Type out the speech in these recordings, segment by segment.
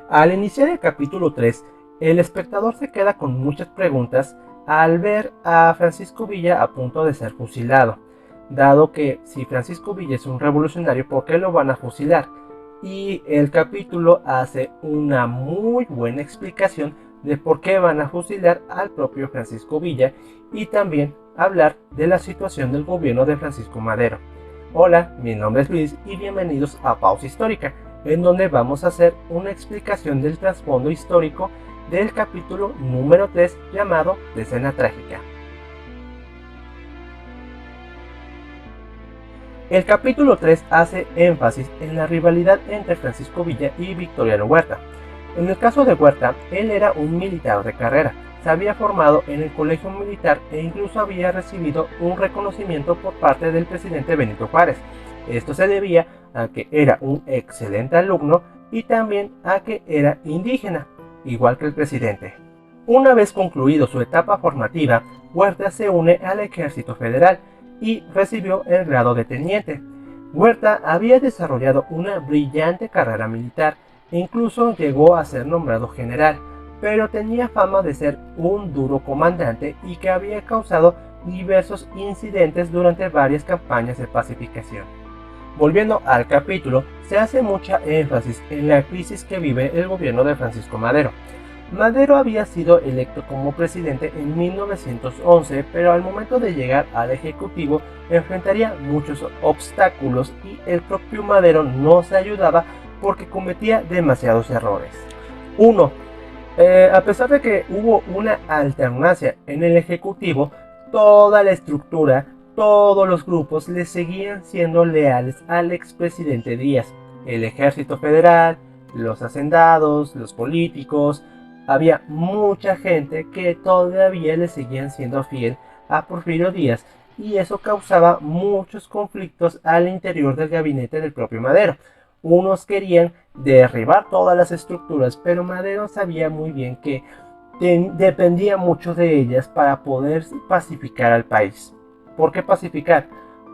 Al iniciar el capítulo 3, el espectador se queda con muchas preguntas al ver a Francisco Villa a punto de ser fusilado, dado que si Francisco Villa es un revolucionario, ¿por qué lo van a fusilar? Y el capítulo hace una muy buena explicación de por qué van a fusilar al propio Francisco Villa y también hablar de la situación del gobierno de Francisco Madero. Hola, mi nombre es Luis y bienvenidos a Pausa Histórica, en donde vamos a hacer una explicación del trasfondo histórico del capítulo número 3 llamado Decena Trágica. El capítulo 3 hace énfasis en la rivalidad entre Francisco Villa y Victoriano Huerta. En el caso de Huerta, él era un militar de carrera, se había formado en el colegio militar e incluso había recibido un reconocimiento por parte del presidente Benito Juárez. Esto se debía a que era un excelente alumno y también a que era indígena, igual que el presidente. Una vez concluido su etapa formativa, Huerta se une al Ejército Federal y recibió el grado de teniente. Huerta había desarrollado una brillante carrera militar e incluso llegó a ser nombrado general, pero tenía fama de ser un duro comandante y que había causado diversos incidentes durante varias campañas de pacificación. Volviendo al capítulo, se hace mucha énfasis en la crisis que vive el gobierno de Francisco Madero. Madero había sido electo como presidente en 1911, pero al momento de llegar al Ejecutivo enfrentaría muchos obstáculos y el propio Madero no se ayudaba porque cometía demasiados errores. 1. A pesar de que hubo una alternancia en el Ejecutivo, toda la estructura, todos los grupos le seguían siendo leales al expresidente Díaz. El Ejército Federal, los hacendados, los políticos, había mucha gente que todavía le seguían siendo fiel a Porfirio Díaz y eso causaba muchos conflictos al interior del gabinete del propio Madero. Unos querían derribar todas las estructuras, pero Madero sabía muy bien que dependía mucho de ellas para poder pacificar al país. ¿Por qué pacificar?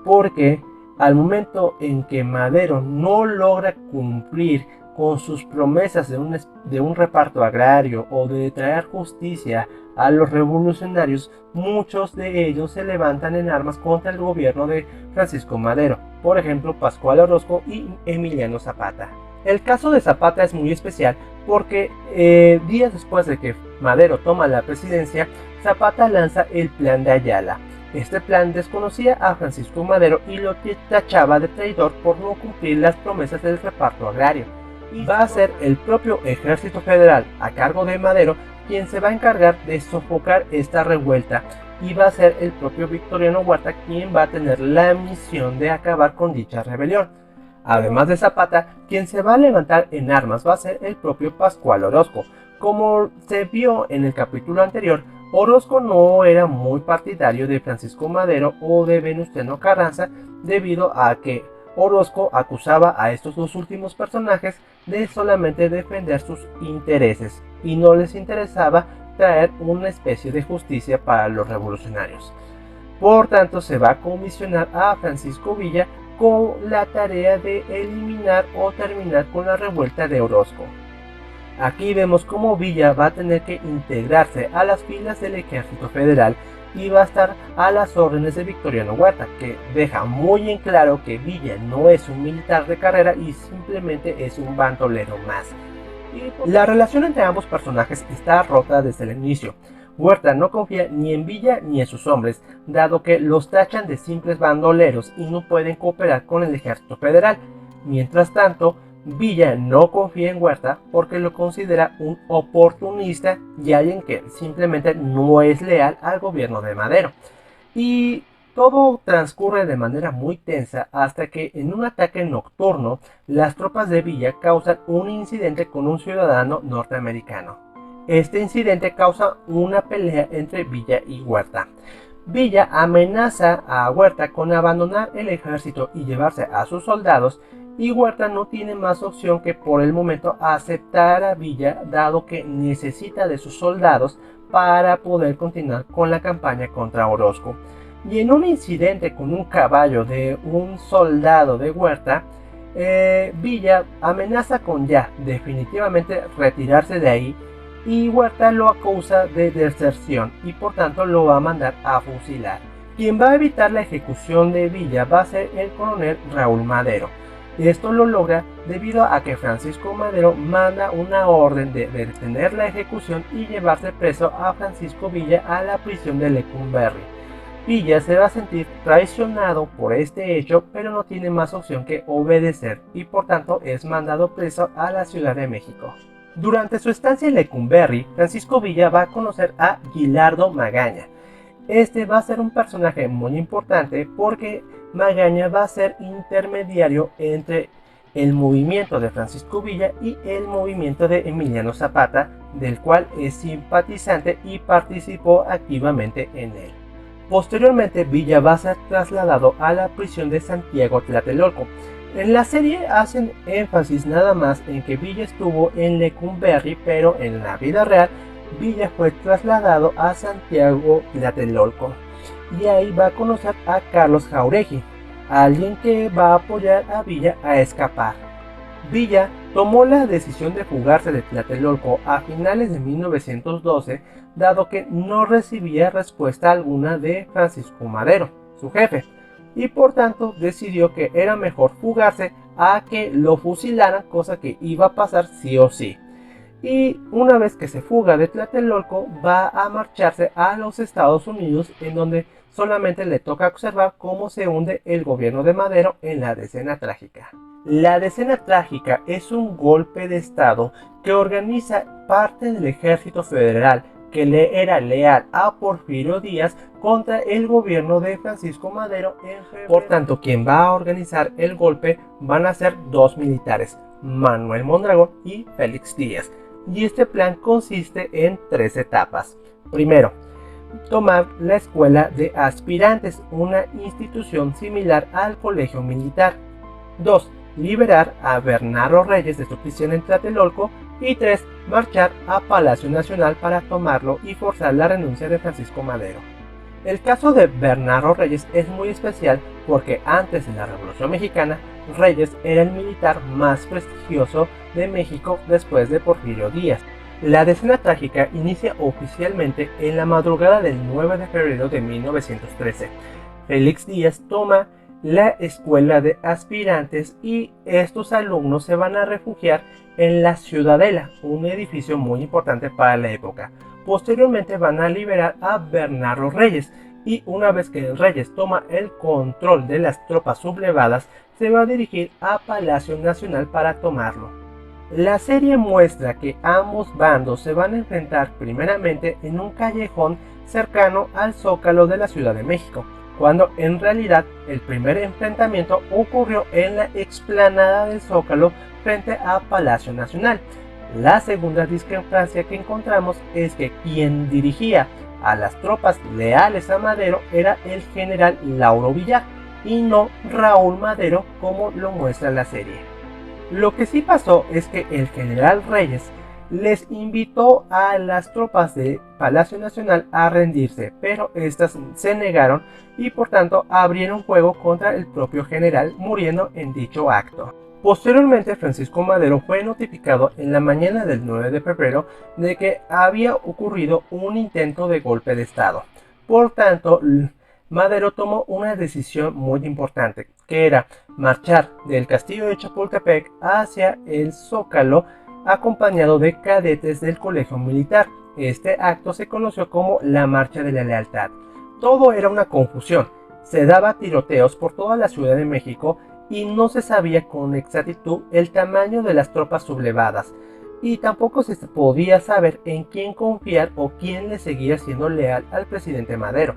Porque al momento en que Madero no logra cumplir con sus promesas de un reparto agrario o de traer justicia a los revolucionarios, muchos de ellos se levantan en armas contra el gobierno de Francisco Madero, por ejemplo Pascual Orozco y Emiliano Zapata. El caso de Zapata es muy especial porque días después de que Madero toma la presidencia, Zapata lanza el Plan de Ayala. Este plan desconocía a Francisco Madero y lo tachaba de traidor por no cumplir las promesas del reparto agrario. Y va a ser el propio Ejército Federal, a cargo de Madero, quien se va a encargar de sofocar esta revuelta, y va a ser el propio Victoriano Huerta quien va a tener la misión de acabar con dicha rebelión. Además de Zapata, quien se va a levantar en armas va a ser el propio Pascual Orozco. Como se vio en el capítulo anterior, Orozco no era muy partidario de Francisco Madero o de Venustiano Carranza, debido a que Orozco acusaba a estos dos últimos personajes de solamente defender sus intereses y no les interesaba traer una especie de justicia para los revolucionarios. Por tanto, se va a comisionar a Francisco Villa con la tarea de eliminar o terminar con la revuelta de Orozco. Aquí vemos cómo Villa va a tener que integrarse a las filas del Ejército Federal y va a estar a las órdenes de Victoriano Huerta, que deja muy en claro que Villa no es un militar de carrera y simplemente es un bandolero más. La relación entre ambos personajes está rota desde el inicio. Huerta no confía ni en Villa ni en sus hombres, dado que los tachan de simples bandoleros y no pueden cooperar con el Ejército Federal. Mientras tanto, Villa no confía en Huerta porque lo considera un oportunista y alguien que simplemente no es leal al gobierno de Madero. Y todo transcurre de manera muy tensa hasta que en un ataque nocturno las tropas de Villa causan un incidente con un ciudadano norteamericano. Este incidente causa una pelea entre Villa y Huerta. Villa amenaza a Huerta con abandonar el ejército y llevarse a sus soldados, y Huerta no tiene más opción que por el momento aceptar a Villa, dado que necesita de sus soldados para poder continuar con la campaña contra Orozco. Y en un incidente con un caballo de un soldado de Huerta, Villa amenaza con ya definitivamente retirarse de ahí y Huerta lo acusa de deserción y por tanto lo va a mandar a fusilar. Quien va a evitar la ejecución de Villa va a ser el coronel Raúl Madero. Y esto lo logra debido a que Francisco Madero manda una orden de detener la ejecución y llevarse preso a Francisco Villa a la prisión de Lecumberri. Villa se va a sentir traicionado por este hecho, pero no tiene más opción que obedecer y por tanto es mandado preso a la Ciudad de México. Durante su estancia en Lecumberri, Francisco Villa va a conocer a Guilardo Magaña. Este va a ser un personaje muy importante porque Magaña va a ser intermediario entre el movimiento de Francisco Villa y el movimiento de Emiliano Zapata, del cual es simpatizante y participó activamente en él. Posteriormente, Villa va a ser trasladado a la prisión de Santiago Tlatelolco. En la serie hacen énfasis nada más en que Villa estuvo en Lecumberri, pero en la vida real Villa fue trasladado a Santiago Tlatelolco y ahí va a conocer a Carlos Jauregui, alguien que va a apoyar a Villa a escapar. Villa tomó la decisión de fugarse de Tlatelolco a finales de 1912, dado que no recibía respuesta alguna de Francisco Madero, su jefe, y por tanto decidió que era mejor fugarse a que lo fusilaran, cosa que iba a pasar sí o sí. Y una vez que se fuga de Tlatelolco va a marcharse a los Estados Unidos, en donde solamente le toca observar cómo se hunde el gobierno de Madero en la Decena Trágica. La Decena Trágica es un golpe de estado que organiza parte del ejército federal que le era leal a Porfirio Díaz contra el gobierno de Francisco Madero en febrero. Por tanto, quien va a organizar el golpe van a ser dos militares, Manuel Mondragón y Félix Díaz. Y este plan consiste en 3 etapas. Primero, tomar la escuela de aspirantes, una institución similar al colegio militar. 2. Liberar a Bernardo Reyes de su prisión en Tlatelolco. Y 3. Marchar a Palacio Nacional para tomarlo y forzar la renuncia de Francisco Madero. El caso de Bernardo Reyes es muy especial porque antes de la Revolución Mexicana, Reyes era el militar más prestigioso de México después de Porfirio Díaz. La Decena Trágica inicia oficialmente en la madrugada del 9 de febrero de 1913. Félix Díaz toma la escuela de aspirantes y estos alumnos se van a refugiar en la Ciudadela, un edificio muy importante para la época. Posteriormente van a liberar a Bernardo Reyes y una vez que Reyes toma el control de las tropas sublevadas, se va a dirigir a Palacio Nacional para tomarlo. La serie muestra que ambos bandos se van a enfrentar primeramente en un callejón cercano al Zócalo de la Ciudad de México, cuando en realidad el primer enfrentamiento ocurrió en la explanada del Zócalo frente a Palacio Nacional. La segunda discrepancia que encontramos es que quien dirigía a las tropas leales a Madero era el general Lauro Villar y no Raúl Madero como lo muestra la serie. Lo que sí pasó es que el general Reyes les invitó a las tropas de Palacio Nacional a rendirse, pero estas se negaron y por tanto abrieron fuego contra el propio general, muriendo en dicho acto. Posteriormente, Francisco Madero fue notificado en la mañana del 9 de febrero de que había ocurrido un intento de golpe de estado. Por tanto, Madero tomó una decisión muy importante, que era marchar del castillo de Chapultepec hacia el Zócalo acompañado de cadetes del colegio militar. Este acto se conoció como la Marcha de la Lealtad. Todo era una confusión, se daba tiroteos por toda la Ciudad de México y no se sabía con exactitud el tamaño de las tropas sublevadas, y tampoco se podía saber en quién confiar o quién le seguía siendo leal al presidente Madero.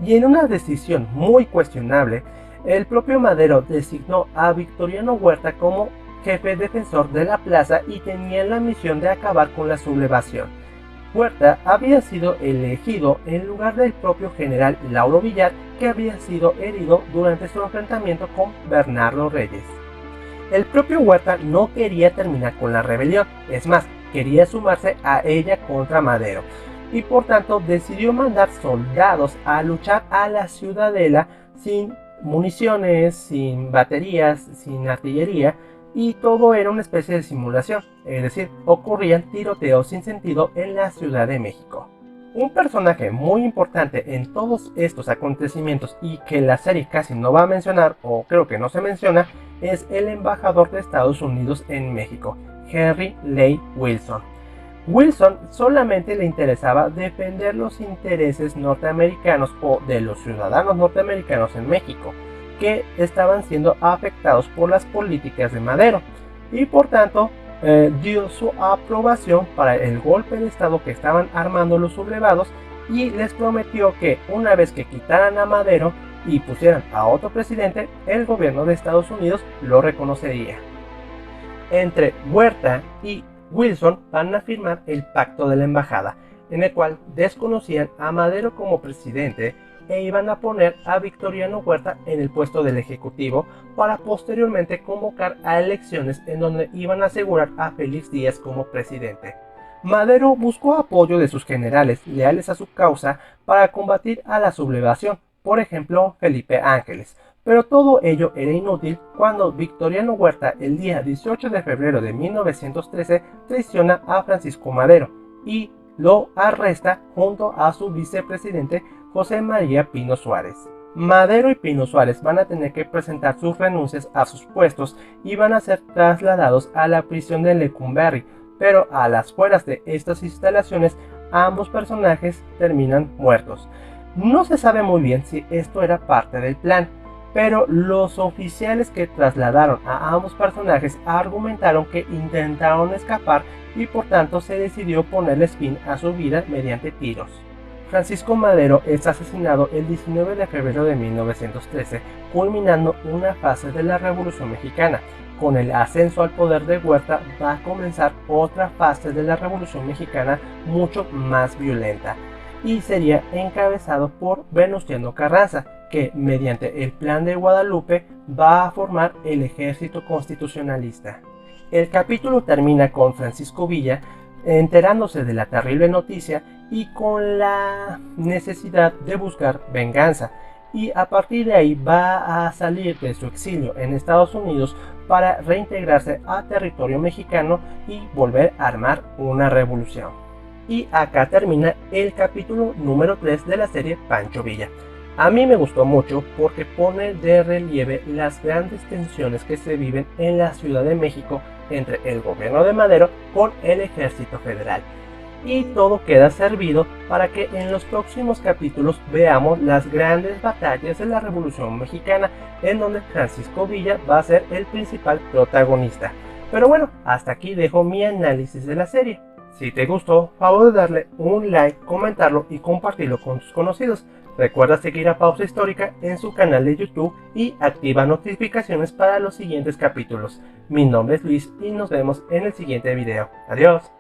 Y en una decisión muy cuestionable, el propio Madero designó a Victoriano Huerta como jefe defensor de la plaza y tenía la misión de acabar con la sublevación. Huerta había sido elegido en lugar del propio general Lauro Villar, que había sido herido durante su enfrentamiento con Bernardo Reyes. El propio Huerta no quería terminar con la rebelión, es más, quería sumarse a ella contra Madero, y por tanto decidió mandar soldados a luchar a la Ciudadela sin municiones, sin baterías, sin artillería, y todo era una especie de simulación, es decir, ocurrían tiroteos sin sentido en la Ciudad de México. Un personaje muy importante en todos estos acontecimientos y que la serie casi no va a mencionar, o creo que no se menciona, es el embajador de Estados Unidos en México, Henry Lay Wilson. Wilson solamente le interesaba defender los intereses norteamericanos o de los ciudadanos norteamericanos en México, que estaban siendo afectados por las políticas de Madero, y por tanto dio su aprobación para el golpe de estado que estaban armando los sublevados, y les prometió que una vez que quitaran a Madero y pusieran a otro presidente, el gobierno de Estados Unidos lo reconocería. Entre Huerta y Wilson van a firmar el Pacto de la Embajada, en el cual desconocían a Madero como presidente e iban a poner a Victoriano Huerta en el puesto del Ejecutivo para posteriormente convocar a elecciones en donde iban a asegurar a Félix Díaz como presidente. Madero buscó apoyo de sus generales leales a su causa para combatir a la sublevación, por ejemplo Felipe Ángeles, pero todo ello era inútil cuando Victoriano Huerta el día 18 de febrero de 1913 traiciona a Francisco Madero y lo arresta junto a su vicepresidente José María Pino Suárez. Madero y Pino Suárez van a tener que presentar sus renuncias a sus puestos y van a ser trasladados a la prisión de Lecumberri, pero a las afueras de estas instalaciones ambos personajes terminan muertos. No se sabe muy bien si esto era parte del plan, pero los oficiales que trasladaron a ambos personajes argumentaron que intentaron escapar y por tanto se decidió ponerles fin a su vida mediante tiros. Francisco Madero es asesinado el 19 de febrero de 1913, culminando una fase de la Revolución Mexicana. Con el ascenso al poder de Huerta va a comenzar otra fase de la Revolución Mexicana mucho más violenta, y sería encabezado por Venustiano Carranza, que mediante el Plan de Guadalupe va a formar el Ejército Constitucionalista. El capítulo termina con Francisco Villa enterándose de la terrible noticia y con la necesidad de buscar venganza, y a partir de ahí va a salir de su exilio en Estados Unidos para reintegrarse a territorio mexicano y volver a armar una revolución. Y acá termina el capítulo número 3 de la serie Pancho Villa. A mí me gustó mucho porque pone de relieve las grandes tensiones que se viven en la Ciudad de México entre el gobierno de Madero con el Ejército Federal. Y todo queda servido para que en los próximos capítulos veamos las grandes batallas de la Revolución Mexicana, en donde Francisco Villa va a ser el principal protagonista. Pero bueno, hasta aquí dejo mi análisis de la serie. Si te gustó, favor de darle un like, comentarlo y compartirlo con tus conocidos. Recuerda seguir a Pausa Histórica en su canal de YouTube y activa notificaciones para los siguientes capítulos. Mi nombre es Luis y nos vemos en el siguiente video. Adiós.